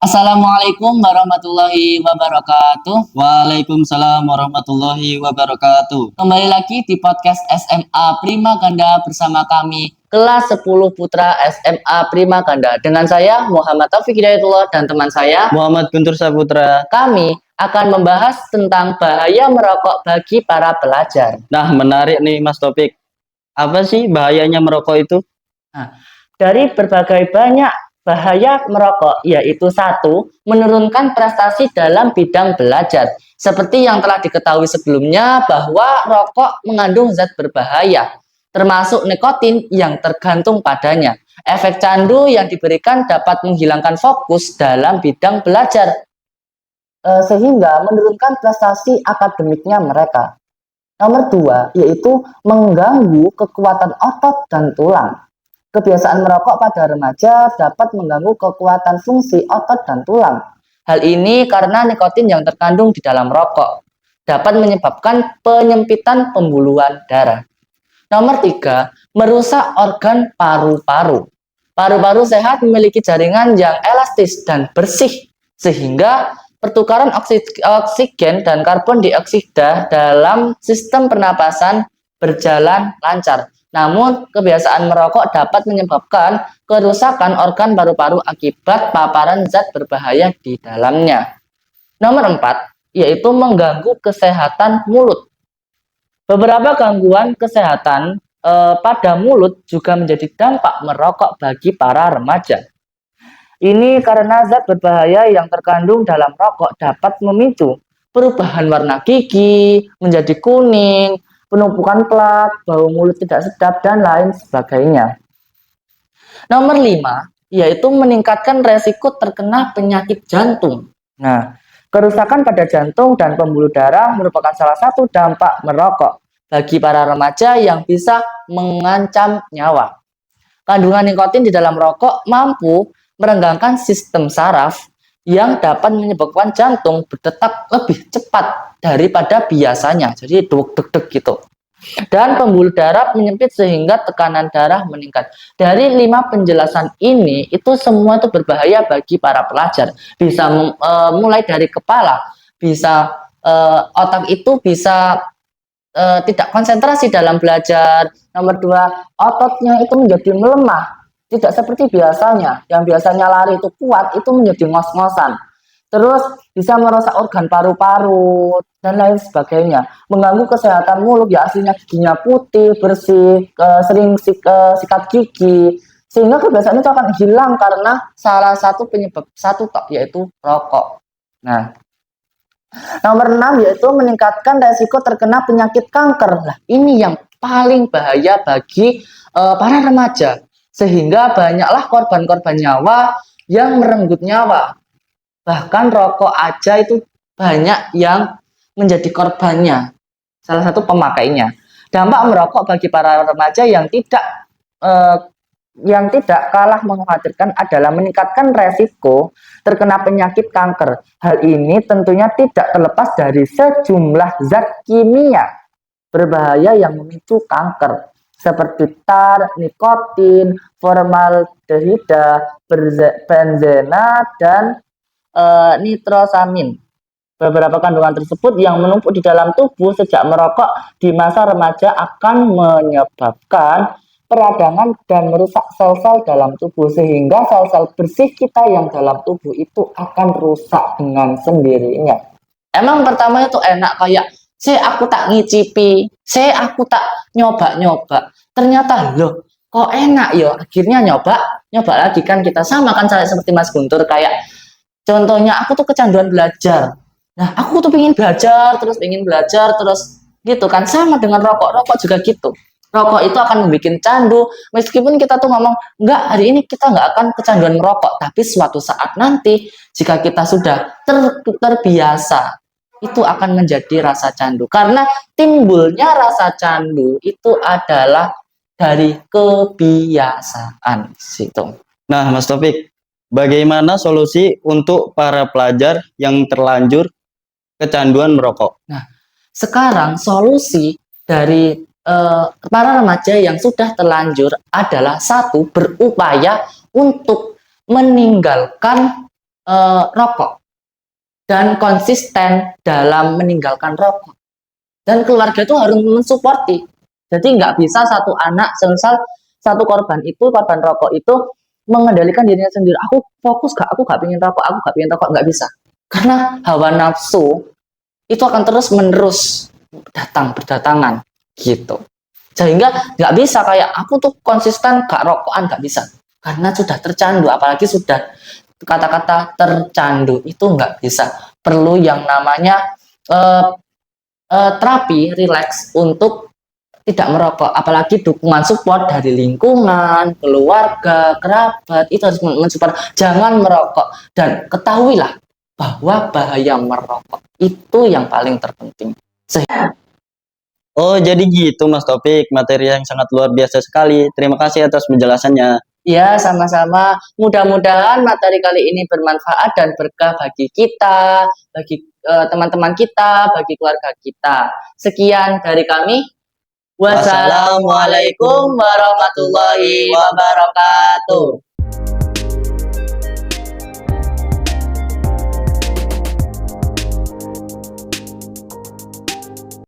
Assalamualaikum warahmatullahi wabarakatuh. Waalaikumsalam warahmatullahi wabarakatuh. Kembali lagi di podcast SMA Prima Ganda bersama kami kelas 10 Putra SMA Prima Ganda. Dengan saya Muhammad Taufik Hidayatullah dan teman saya Muhammad Guntur Saputra. Kami akan membahas tentang bahaya merokok bagi para pelajar. Nah, menarik nih Mas Topik. Apa sih bahayanya merokok itu? Nah, dari berbagai banyak bahaya merokok, yaitu satu, menurunkan prestasi dalam bidang belajar. Seperti yang telah diketahui sebelumnya bahwa rokok mengandung zat berbahaya, termasuk nikotin yang tergantung padanya. Efek candu yang diberikan dapat menghilangkan fokus dalam bidang belajar, sehingga menurunkan prestasi akademiknya mereka. Nomor dua, yaitu mengganggu kekuatan otot dan tulang. Kebiasaan merokok pada remaja dapat mengganggu kekuatan fungsi otot dan tulang. Hal ini karena nikotin yang terkandung di dalam rokok dapat menyebabkan penyempitan pembuluhan darah. Nomor tiga, merusak organ paru-paru. Paru-paru sehat memiliki jaringan yang elastis dan bersih, sehingga pertukaran oksigen dan karbon dioksida dalam sistem pernapasan berjalan lancar. Namun, kebiasaan merokok dapat menyebabkan kerusakan organ paru-paru akibat paparan zat berbahaya di dalamnya. Nomor 4, yaitu mengganggu kesehatan mulut. Beberapa gangguan kesehatan pada mulut juga menjadi dampak merokok bagi para remaja. Ini karena zat berbahaya yang terkandung dalam rokok dapat memicu perubahan warna gigi menjadi kuning, penumpukan plak, bau mulut tidak sedap, dan lain sebagainya. Nomor 5, yaitu meningkatkan resiko terkena penyakit jantung. Nah, kerusakan pada jantung dan pembuluh darah merupakan salah satu dampak merokok bagi para remaja yang bisa mengancam nyawa. Kandungan nikotin di dalam rokok mampu merenggangkan sistem saraf yang dapat menyebabkan jantung berdetak lebih cepat daripada biasanya. Jadi deg-deg gitu. Dan pembuluh darah menyempit sehingga tekanan darah meningkat. Dari 5 penjelasan ini, itu semua itu berbahaya bagi para pelajar. Bisa mulai dari kepala, bisa otak itu bisa tidak konsentrasi dalam belajar. Nomor 2, ototnya itu menjadi melemah, tidak seperti biasanya. Yang biasanya lari itu kuat, itu menjadi ngos-ngosan. Terus bisa merusak organ paru-paru dan lain sebagainya. Mengganggu kesehatan mulut, ya aslinya giginya putih, bersih, sering sikat gigi. Sehingga kebiasaan itu akan hilang karena salah satu penyebab satu yaitu rokok. Nah, nomor 6, yaitu meningkatkan resiko terkena penyakit kanker. Nah, ini yang paling bahaya bagi para remaja. Sehingga banyaklah korban-korban nyawa yang merenggut nyawa. Bahkan rokok aja itu banyak yang menjadi korbannya. Salah satu pemakainya. Dampak merokok bagi para remaja yang tidak kalah mengkhawatirkan adalah meningkatkan resiko terkena penyakit kanker. Hal ini tentunya tidak terlepas dari sejumlah zat kimia berbahaya yang memicu kanker, seperti tar, nikotin, formaldehida, benzena, dan nitrosamin. Beberapa kandungan tersebut yang menumpuk di dalam tubuh sejak merokok di masa remaja akan menyebabkan peradangan dan merusak sel-sel dalam tubuh, sehingga sel-sel bersih kita yang dalam tubuh itu akan rusak dengan sendirinya. Emang pertama itu enak, kayak aku tak ngicipi, aku tak nyoba-nyoba. Ternyata loh, kok enak ya. Akhirnya nyoba lagi kan kita. Sama kan seperti Mas Guntur, kayak contohnya aku tuh kecanduan belajar. Nah, aku tuh pengen belajar terus gitu kan. Sama dengan rokok juga gitu. Rokok itu akan membuat candu, meskipun kita tuh ngomong, enggak, hari ini kita enggak akan kecanduan merokok, tapi suatu saat nanti, jika kita sudah terbiasa, itu akan menjadi rasa candu. Karena timbulnya rasa candu itu adalah dari kebiasaan. Situ. Nah, Mas Topik, bagaimana solusi untuk para pelajar yang terlanjur kecanduan merokok? Nah, sekarang solusi dari para remaja yang sudah terlanjur adalah satu, berupaya untuk meninggalkan rokok dan konsisten dalam meninggalkan rokok. Dan keluarga itu harus mensupport. Jadi nggak bisa satu anak, semisal satu korban rokok itu mengendalikan dirinya sendiri. Aku fokus gak, aku gak pengen rokok, nggak bisa. Karena hawa nafsu itu akan terus menerus berdatangan gitu. Sehingga nggak bisa kayak aku tuh konsisten gak rokokan, nggak bisa. Karena sudah tercandu, apalagi sudah kata-kata tercandu itu nggak bisa. Perlu yang namanya terapi rileks untuk tidak merokok, apalagi dukungan support dari lingkungan, keluarga, kerabat itu harus mensupport. Jangan merokok dan ketahuilah bahwa bahaya merokok itu yang paling terpenting. Oh, jadi gitu Mas Topik, materi yang sangat luar biasa sekali. Terima kasih atas penjelasannya. Ya, sama-sama. Mudah-mudahan materi kali ini bermanfaat dan berkah bagi kita, bagi teman-teman kita, bagi keluarga kita. Sekian dari kami. Wassalamualaikum warahmatullahi wabarakatuh.